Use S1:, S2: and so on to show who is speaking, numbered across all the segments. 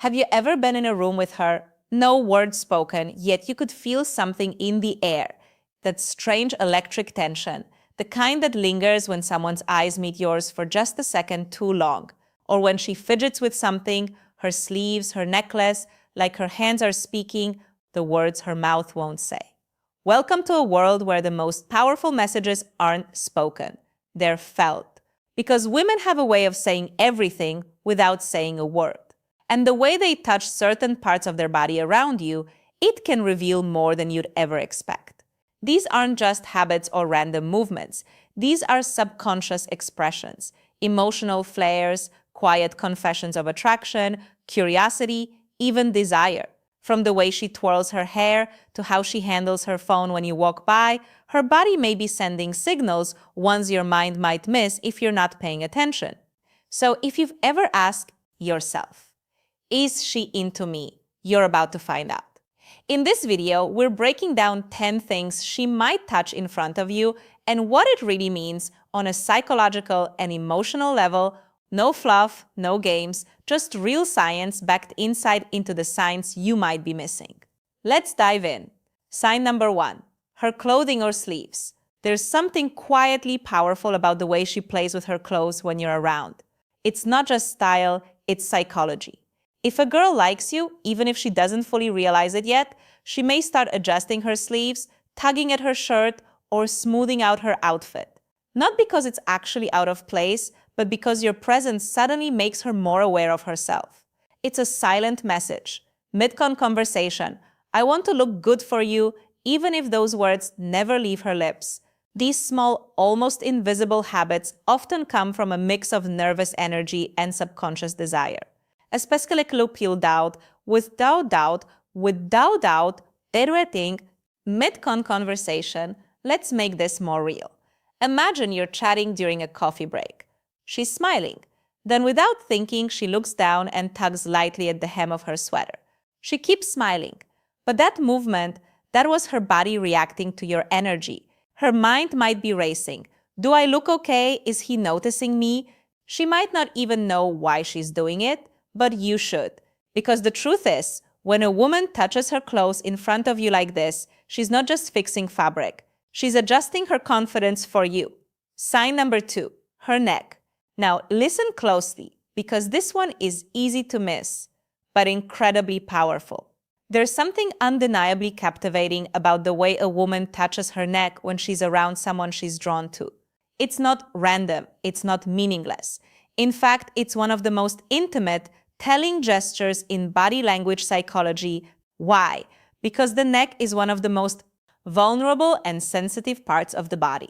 S1: Have you ever been in a room with her, no word spoken, yet you could feel something in the air, that strange electric tension, the kind that lingers when someone's eyes meet yours for just a second too long, or when she fidgets with something, her sleeves, her necklace, like her hands are speaking the words her mouth won't say. Welcome to a world where the most powerful messages aren't spoken, they're felt. Because women have a way of saying everything without saying a word. And the way they touch certain parts of their body around you, it can reveal more than you'd ever expect. These aren't just habits or random movements. These are subconscious expressions, emotional flares, quiet confessions of attraction, curiosity, even desire. From the way she twirls her hair to how she handles her phone when you walk by, her body may be sending signals ones your mind might miss if you're not paying attention. So if you've ever asked yourself, is she into me? You're about to find out. In this video, we're breaking down 10 things she might touch in front of you and what it really means on a psychological and emotional level. No fluff, no games, just real science backed insight into the signs you might be missing. Let's dive in. Sign number 1, her clothing or sleeves. There's something quietly powerful about the way she plays with her clothes when you're around. It's not just style, it's psychology. If a girl likes you, even if she doesn't fully realize it yet, she may start adjusting her sleeves, tugging at her shirt, or smoothing out her outfit. Not because it's actually out of place, but because your presence suddenly makes her more aware of herself. It's a silent message. Mid-con conversation, I want to look good for you, even if those words never leave her lips. These small, almost invisible habits often come from a mix of nervous energy and subconscious desire. Est-ce parce que le clopil doubt, without doubt, pirouetting, mid-con conversation, let's make this more real. Imagine you're chatting during a coffee break. She's smiling. Then without thinking, she looks down and tugs lightly at the hem of her sweater. She keeps smiling. But that movement, that was her body reacting to your energy. Her mind might be racing. Do I look okay? Is he noticing me? She might not even know why she's doing it, but you should. Because the truth is, when a woman touches her clothes in front of you like this, she's not just fixing fabric. She's adjusting her confidence for you. Sign number 2, her neck. Now listen closely, because this one is easy to miss, but incredibly powerful. There's something undeniably captivating about the way a woman touches her neck when she's around someone she's drawn to. It's not random, it's not meaningless. In fact, it's one of the most intimate, telling gestures in body language psychology. Why? Because the neck is one of the most vulnerable and sensitive parts of the body.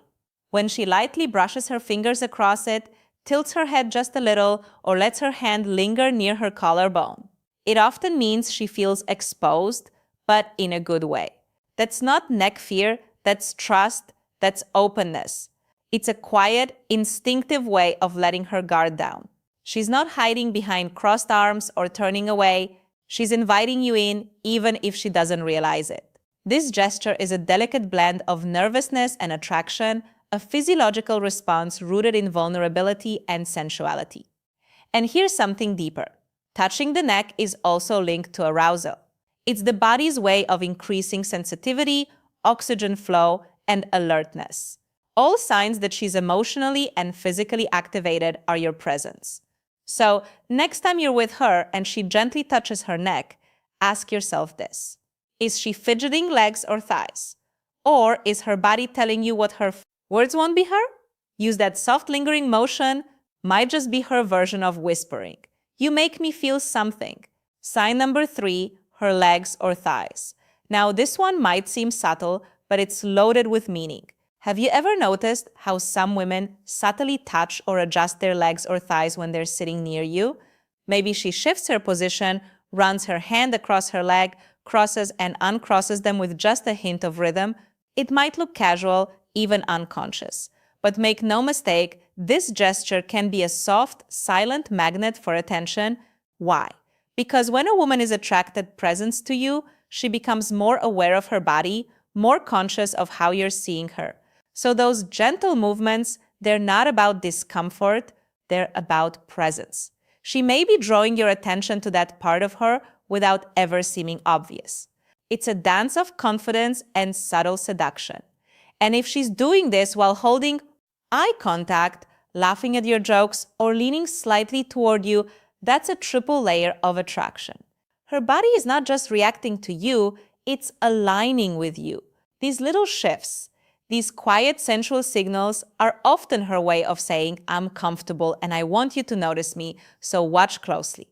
S1: When she lightly brushes her fingers across it, tilts her head just a little, or lets her hand linger near her collarbone, it often means she feels exposed, but in a good way. That's not neck fear, that's trust, that's openness. It's a quiet, instinctive way of letting her guard down. She's not hiding behind crossed arms or turning away. She's inviting you in, even if she doesn't realize it. This gesture is a delicate blend of nervousness and attraction, a physiological response rooted in vulnerability and sensuality. And here's something deeper. Touching the neck is also linked to arousal. It's the body's way of increasing sensitivity, oxygen flow, and alertness. All signs that she's emotionally and physically activated are your presence. So, next time you're with her and she gently touches her neck, ask yourself this. Is she fidgeting legs or thighs? Or is her body telling you what her words won't be her? Use that soft lingering motion, might just be her version of whispering. You make me feel something. Sign number 3, her legs or thighs. Now this one might seem subtle, but it's loaded with meaning. Have you ever noticed how some women subtly touch or adjust their legs or thighs when they're sitting near you? Maybe she shifts her position, runs her hand across her leg, crosses and uncrosses them with just a hint of rhythm. It might look casual, even unconscious. But make no mistake, this gesture can be a soft, silent magnet for attention. Why? Because when a woman is attracted presence to you, she becomes more aware of her body, more conscious of how you're seeing her. So those gentle movements, they're not about discomfort, they're about presence. She may be drawing your attention to that part of her without ever seeming obvious. It's a dance of confidence and subtle seduction. And if she's doing this while holding eye contact, laughing at your jokes, or leaning slightly toward you, that's a triple layer of attraction. Her body is not just reacting to you, it's aligning with you. These little shifts, these quiet sensual signals are often her way of saying, I'm comfortable and I want you to notice me, so watch closely.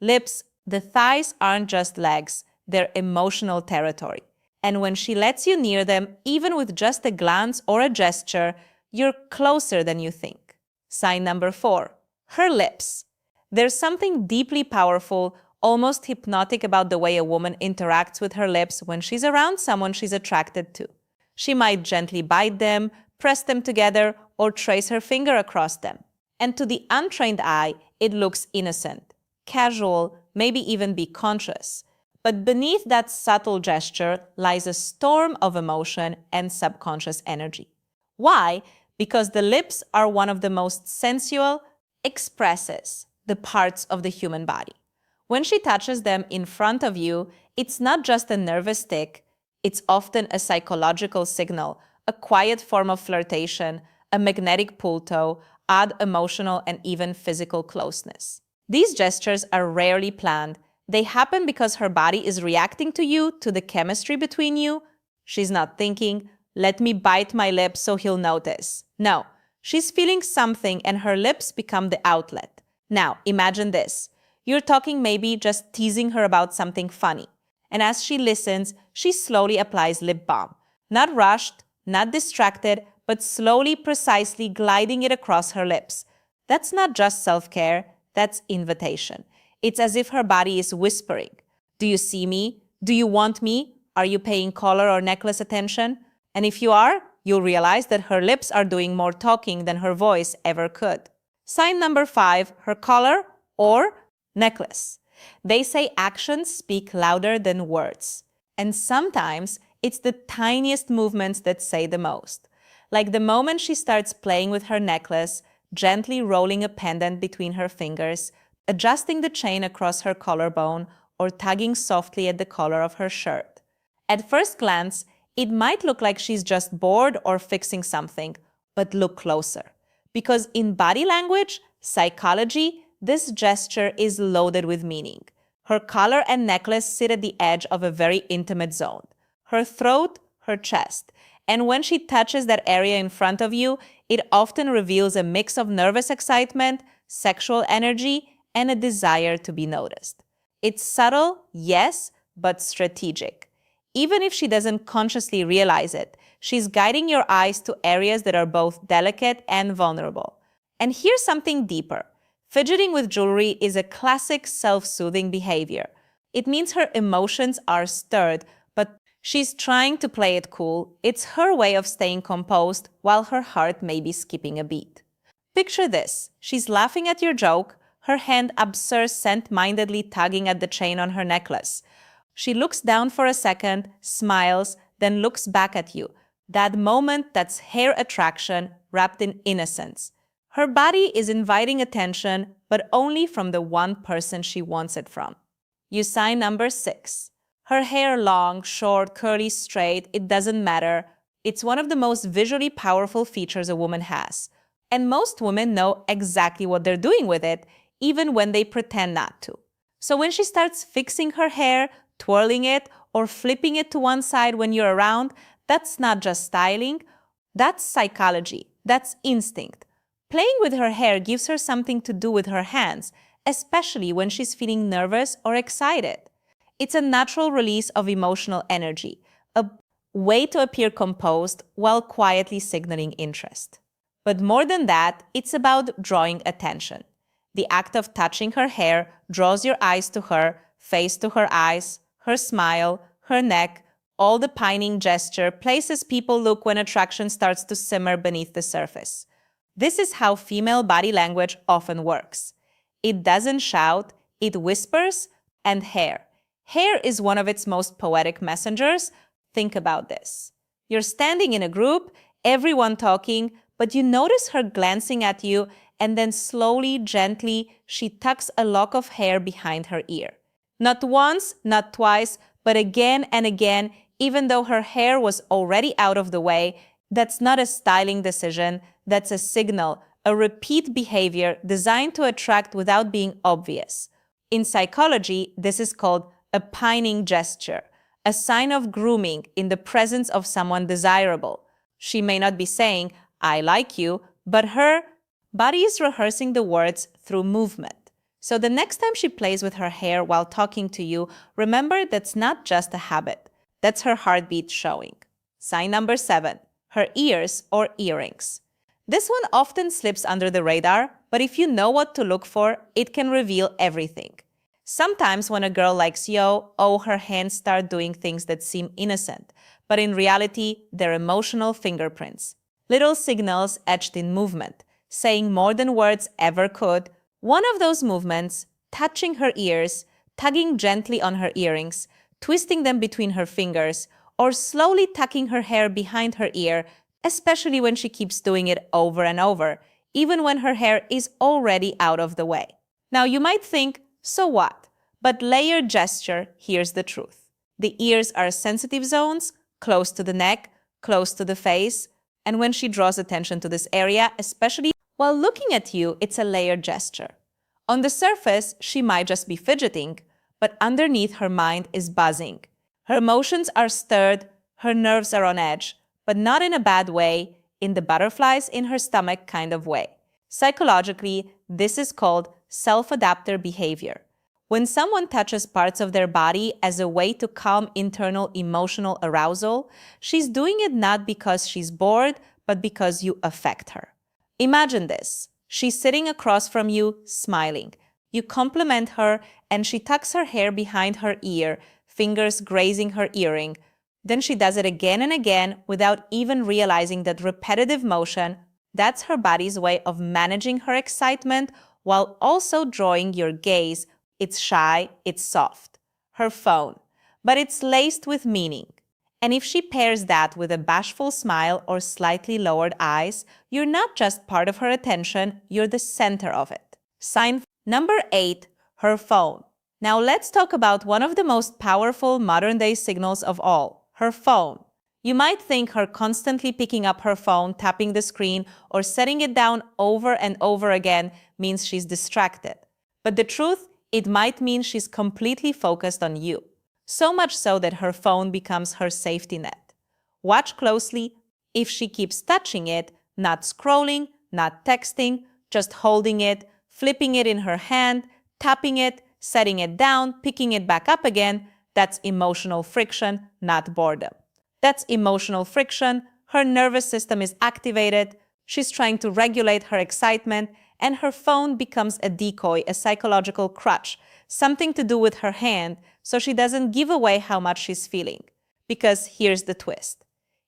S1: Lips, the thighs aren't just legs, they're emotional territory. And when she lets you near them, even with just a glance or a gesture, you're closer than you think. Sign number 4, her lips. There's something deeply powerful, almost hypnotic about the way a woman interacts with her lips when she's around someone she's attracted to. She might gently bite them, press them together, or trace her finger across them. And to the untrained eye, it looks innocent, casual, maybe even be conscious. But beneath that subtle gesture lies a storm of emotion and subconscious energy. Why? Because the lips are one of the most sensual, expresses the parts of the human body. When she touches them in front of you, it's not just a nervous tick, it's often a psychological signal, a quiet form of flirtation, a magnetic pull to add emotional and even physical closeness. These gestures are rarely planned. They happen because her body is reacting to you, to the chemistry between you. She's not thinking, let me bite my lips so he'll notice. No, she's feeling something and her lips become the outlet. Now, imagine this. You're talking, maybe just teasing her about something funny. And as she listens, she slowly applies lip balm. Not rushed, not distracted, but slowly, precisely gliding it across her lips. That's not just self-care, that's invitation. It's as if her body is whispering. Do you see me? Do you want me? Are you paying collar or necklace attention? And if you are, you'll realize that her lips are doing more talking than her voice ever could. Sign number 5, her collar or necklace. They say actions speak louder than words. And sometimes it's the tiniest movements that say the most. Like the moment she starts playing with her necklace, gently rolling a pendant between her fingers, adjusting the chain across her collarbone, or tugging softly at the collar of her shirt. At first glance, it might look like she's just bored or fixing something, but look closer. Because in body language, psychology, this gesture is loaded with meaning. Her collar and necklace sit at the edge of a very intimate zone. Her throat, her chest. And when she touches that area in front of you, it often reveals a mix of nervous excitement, sexual energy, and a desire to be noticed. It's subtle, yes, but strategic. Even if she doesn't consciously realize it, she's guiding your eyes to areas that are both delicate and vulnerable. And here's something deeper. Fidgeting with jewelry is a classic self-soothing behavior. It means her emotions are stirred, but she's trying to play it cool. It's her way of staying composed while her heart may be skipping a beat. Picture this. She's laughing at your joke, her hand absent-mindedly tugging at the chain on her necklace. She looks down for a second, smiles, then looks back at you. That moment, that's hair attraction wrapped in innocence. Her body is inviting attention, but only from the one person she wants it from. You sign number 6. Her hair long, short, curly, straight, it doesn't matter. It's one of the most visually powerful features a woman has. And most women know exactly what they're doing with it, even when they pretend not to. So when she starts fixing her hair, twirling it, or flipping it to one side when you're around, that's not just styling, that's psychology, that's instinct. Playing with her hair gives her something to do with her hands, especially when she's feeling nervous or excited. It's a natural release of emotional energy, a way to appear composed while quietly signaling interest. But more than that, it's about drawing attention. The act of touching her hair draws your eyes to her, face to her eyes, her smile, her neck, all the pining gesture, places people look when attraction starts to simmer beneath the surface. This is how female body language often works. It doesn't shout, it whispers, and hair. Hair is one of its most poetic messengers. Think about this. You're standing in a group, everyone talking, but you notice her glancing at you, and then slowly, gently, she tucks a lock of hair behind her ear. Not once, not twice, but again and again, even though her hair was already out of the way. That's not a styling decision, that's a signal, a repeat behavior designed to attract without being obvious. In psychology, this is called a pining gesture, a sign of grooming in the presence of someone desirable. She may not be saying, "I like you," but her body is rehearsing the words through movement. So the next time she plays with her hair while talking to you, remember that's not just a habit. That's her heartbeat showing. Sign number 7, her ears or earrings. This one often slips under the radar, but if you know what to look for, it can reveal everything. Sometimes when a girl likes you, her hands start doing things that seem innocent, but in reality, they're emotional fingerprints. Little signals etched in movement, saying more than words ever could. One of those movements, touching her ears, tugging gently on her earrings, twisting them between her fingers, or slowly tucking her hair behind her ear, especially when she keeps doing it over and over, even when her hair is already out of the way. Now you might think, so what? But layered gesture, here's the truth. The ears are sensitive zones, close to the neck, close to the face, and when she draws attention to this area, especially while looking at you, it's a layered gesture. On the surface, she might just be fidgeting, but underneath her mind is buzzing. Her emotions are stirred, her nerves are on edge, but not in a bad way, in the butterflies in her stomach kind of way. Psychologically, this is called self-adapter behavior. When someone touches parts of their body as a way to calm internal emotional arousal, she's doing it not because she's bored, but because you affect her. Imagine this. She's sitting across from you, smiling. You compliment her, and she tucks her hair behind her ear, fingers grazing her earring. Then she does it again and again without even realizing that repetitive motion, that's her body's way of managing her excitement while also drawing your gaze. It's shy, it's soft. Her phone. But it's laced with meaning. And if she pairs that with a bashful smile or slightly lowered eyes, you're not just part of her attention, you're the center of it. Sign number 8, her phone. Now let's talk about one of the most powerful modern-day signals of all, her phone. You might think her constantly picking up her phone, tapping the screen, or setting it down over and over again means she's distracted. But the truth, it might mean she's completely focused on you. So much so that her phone becomes her safety net. Watch closely. If she keeps touching it, not scrolling, not texting, just holding it, flipping it in her hand, tapping it, setting it down, picking it back up again, that's emotional friction, not boredom. That's emotional friction. Her nervous system is activated. She's trying to regulate her excitement, and her phone becomes a decoy, a psychological crutch, something to do with her hand, so she doesn't give away how much she's feeling. Because here's the twist.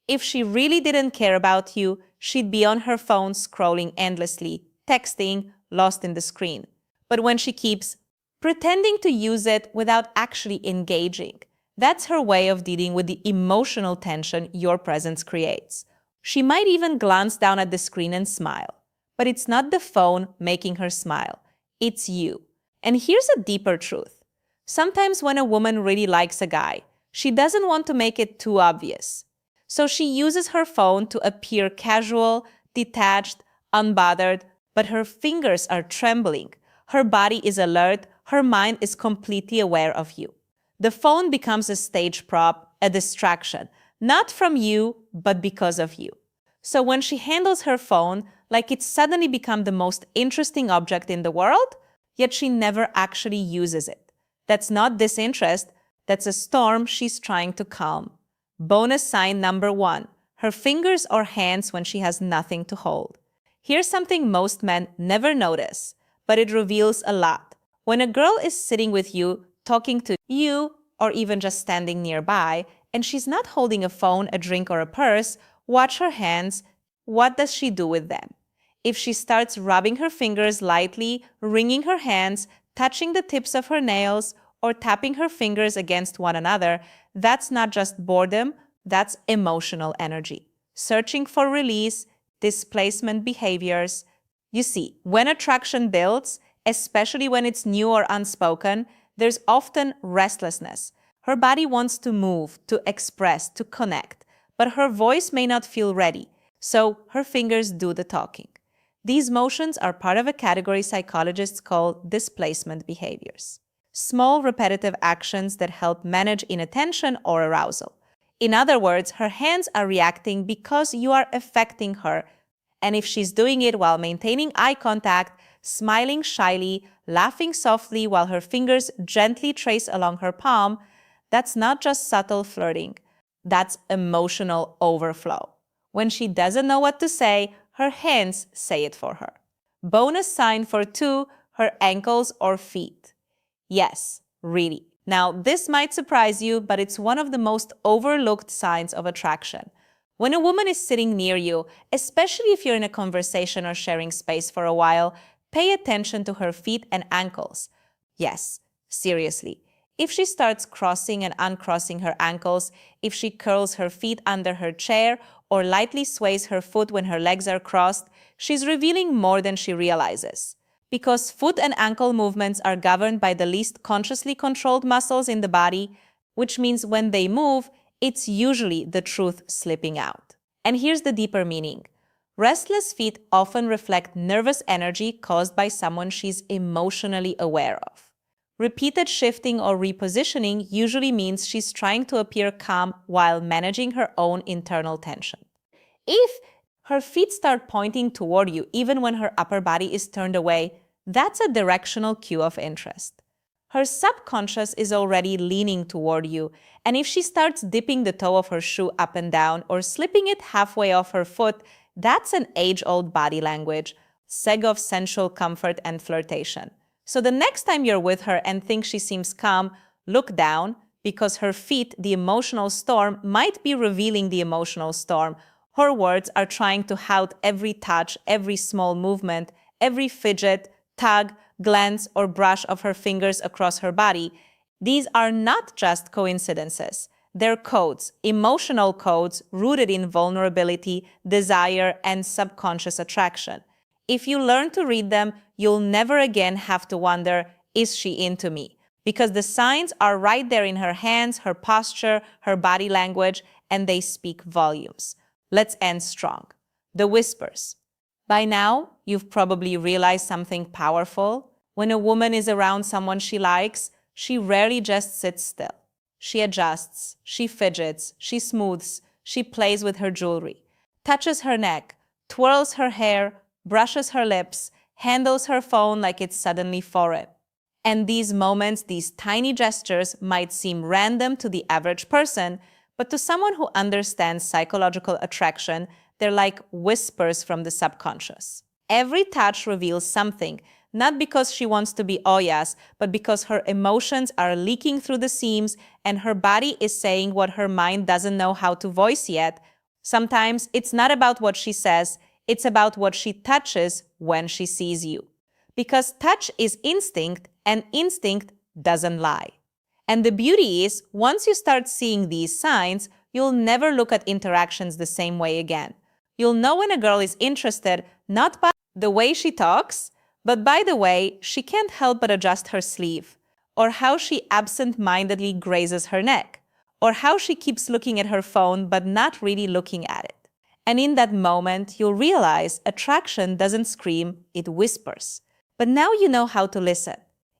S1: If she really didn't care about you, she'd be on her phone scrolling endlessly, texting, lost in the screen. But when she keeps pretending to use it without actually engaging, that's her way of dealing with the emotional tension your presence creates. She might even glance down at the screen and smile. But it's not the phone making her smile. It's you. And here's a deeper truth. Sometimes when a woman really likes a guy, she doesn't want to make it too obvious. So she uses her phone to appear casual, detached, unbothered, but her fingers are trembling. Her body is alert. Her mind is completely aware of you. The phone becomes a stage prop, a distraction, not from you, but because of you. So when she handles her phone, like it's suddenly become the most interesting object in the world, yet she never actually uses it. That's not disinterest, that's a storm she's trying to calm. Bonus sign number 1, her fingers or hands when she has nothing to hold. Here's something most men never notice, but it reveals a lot. When a girl is sitting with you, talking to you, or even just standing nearby, and she's not holding a phone, a drink, or a purse, watch her hands. What does she do with them? If she starts rubbing her fingers lightly, wringing her hands, touching the tips of her nails, or tapping her fingers against one another, that's not just boredom, that's emotional energy. Searching for release, displacement behaviors, You see, when attraction builds, especially when it's new or unspoken, there's often restlessness. Her body wants to move, to express, to connect, but her voice may not feel ready, so her fingers do the talking. These motions are part of a category psychologists call displacement behaviors. Small repetitive actions that help manage inattention or arousal. In other words, her hands are reacting because you are affecting her. And if she's doing it while maintaining eye contact, smiling shyly, laughing softly while her fingers gently trace along her palm, that's not just subtle flirting. That's emotional overflow. When she doesn't know what to say, her hands say it for her. Bonus sign for 2, her ankles or feet. Yes, really. Now, this might surprise you, but it's one of the most overlooked signs of attraction. When a woman is sitting near you, especially if you're in a conversation or sharing space for a while, pay attention to her feet and ankles. Yes, seriously. If she starts crossing and uncrossing her ankles, if she curls her feet under her chair or lightly sways her foot when her legs are crossed, she's revealing more than she realizes. Because foot and ankle movements are governed by the least consciously controlled muscles in the body, which means when they move, it's usually the truth slipping out. And here's the deeper meaning. Restless feet often reflect nervous energy caused by someone she's emotionally aware of. Repeated shifting or repositioning usually means she's trying to appear calm while managing her own internal tension. If her feet start pointing toward you even when her upper body is turned away, that's a directional cue of interest. Her subconscious is already leaning toward you, and if she starts dipping the toe of her shoe up and down or slipping it halfway off her foot, that's an age-old body language, seg of sensual comfort and flirtation. So the next time you're with her and think she seems calm, look down, because her feet, the emotional storm, might be revealing the emotional storm. Her words are trying to tout every touch, every small movement, every fidget, tug, glance, or brush of her fingers across her body. These are not just coincidences. They're codes, emotional codes rooted in vulnerability, desire, and subconscious attraction. If you learn to read them, you'll never again have to wonder, is she into me? Because the signs are right there in her hands, her posture, her body language, and they speak volumes. Let's end strong. The whispers. By now, you've probably realized something powerful. When a woman is around someone she likes, she rarely just sits still. She adjusts, she fidgets, she smooths, she plays with her jewelry, touches her neck, twirls her hair, brushes her lips, handles her phone like it's suddenly foreign. And these moments, these tiny gestures might seem random to the average person, but to someone who understands psychological attraction, they're like whispers from the subconscious. Every touch reveals something, not because she wants to be oyas, but because her emotions are leaking through the seams and her body is saying what her mind doesn't know how to voice yet. Sometimes it's not about what she says, it's about what she touches when she sees you. Because touch is instinct, and instinct doesn't lie. And the beauty is, once you start seeing these signs, you'll never look at interactions the same way again. You'll know when a girl is interested, not by the way she talks, but by the way she can't help but adjust her sleeve, or how she absent-mindedly grazes her neck, or how she keeps looking at her phone but not really looking at it. And in that moment, you'll realize attraction doesn't scream, it whispers. But now you know how to listen.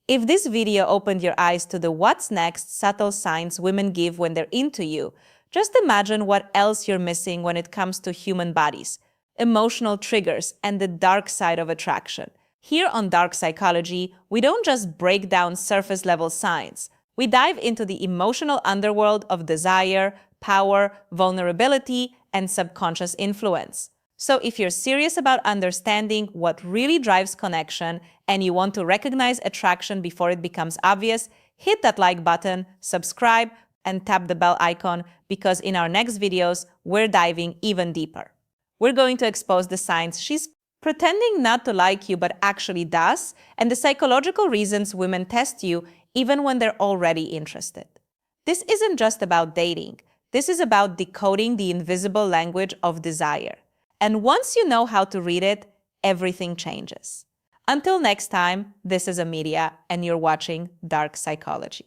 S1: If this video opened your eyes to the what's next subtle signs women give when they're into you, just imagine what else you're missing when it comes to human bodies, emotional triggers, and the dark side of attraction. Here on Dark Psychology, we don't just break down surface-level signs. We dive into the emotional underworld of desire, power, vulnerability, and subconscious influence. So if you're serious about understanding what really drives connection and you want to recognize attraction before it becomes obvious, hit that like button, subscribe, and tap the bell icon because in our next videos, we're diving even deeper. We're going to expose the signs she's pretending not to like you but actually does, and the psychological reasons women test you even when they're already interested. This isn't just about dating. This is about decoding the invisible language of desire. And once you know how to read it, everything changes. Until next time, this is Amelia, and you're watching Dark Psychology.